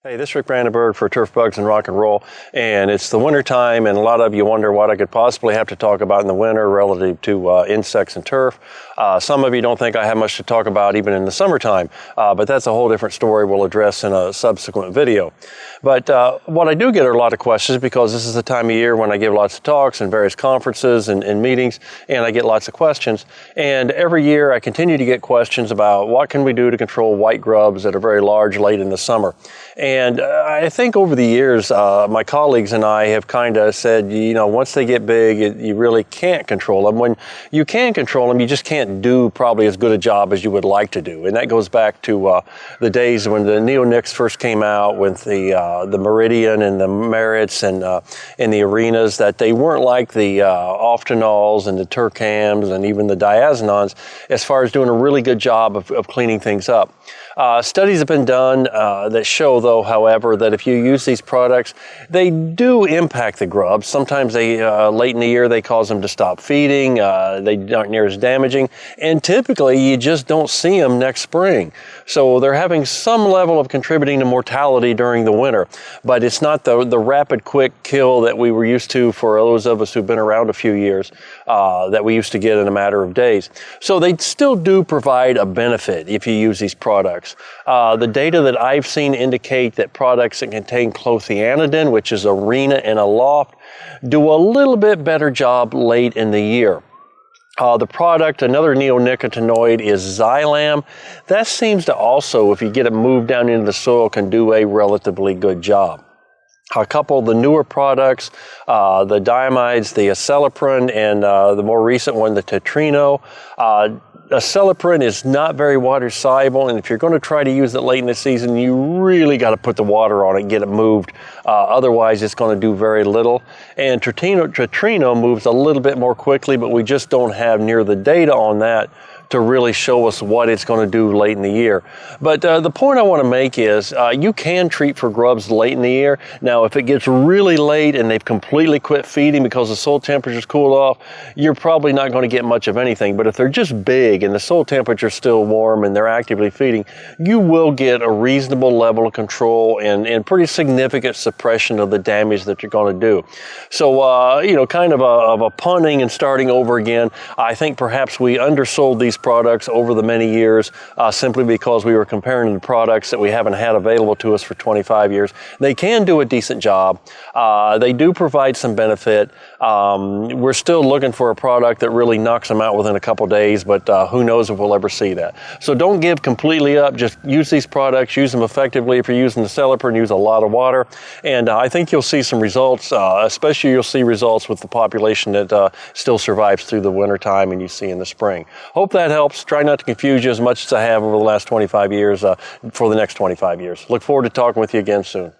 Hey, this is Rick Brandenburg for Turf Bugs and Rock and Roll, and it's the winter time, and a lot of you wonder what I could possibly have to talk about in the winter relative to insects and turf. Some of you don't think I have much to talk about even in the summertime, but that's a whole different story we'll address in a subsequent video. But what I do get are a lot of questions because this is the time of year when I give lots of talks and various conferences and meetings, and I get lots of questions. And every year I continue to get questions about what can we do to control white grubs that are very large late in the summer. And I think over the years, my colleagues and I have kind of said, once they get big, you really can't control them. When you can control them, you just can't do probably as good a job as you would like to do. And that goes back to the days when the neonics first came out with the Meridian and the Merits and the Arenas, that they weren't like the Oftanols and the Turcams and even the Diazonons as far as doing a really good job of cleaning things up. Studies have been done that show, though, however, that if you use these products, they do impact the grubs. Sometimes they, late in the year, they cause them to stop feeding. They aren't near as damaging. And typically, you just don't see them next spring. So they're having some level of contributing to mortality during the winter. But it's not the rapid, quick kill that we were used to for those of us who've been around a few years that we used to get in a matter of days. So they still do provide a benefit if you use these products. The data that I've seen indicate that products that contain clothianidin, which is Arena and Aloft, do a little bit better job late in the year. The product, another neonicotinoid, is Xylam. That seems to also, if you get it moved down into the soil, can do a relatively good job. A couple of the newer products, the diamides, the Acelyprin, and the more recent one, the Tetrino. Acelyprin is not very water soluble, and if you're going to try to use it late in the season, you really got to put the water on it and get it moved. Otherwise, it's going to do very little. And Tetrino moves a little bit more quickly, but we just don't have near the data on that to really show us what it's going to do late in the year. But the point I want to make is you can treat for grubs late in the year. Now, if it gets really late and they've completely quit feeding because the soil temperature's cooled off, you're probably not going to get much of anything. But if they're just big and the soil temperature's still warm and they're actively feeding, you will get a reasonable level of control and pretty significant suppression of the damage that you're going to do. So, kind of a punting and starting over again, I think perhaps we undersold these products over the many years simply because we were comparing the products that we haven't had available to us for 25 years. They can do a decent job. They do provide some benefit. We're still looking for a product that really knocks them out within a couple days, but who knows if we'll ever see that. So don't give completely up. Just use these products, use them effectively. If you're using the Acelyprin, use a lot of water. And I think you'll see some results, especially you'll see results with the population that still survives through the winter time and you see in the spring. Hope that helps. Try not to confuse you as much as I have over the last 25 years for the next 25 years. Look forward to talking with you again soon.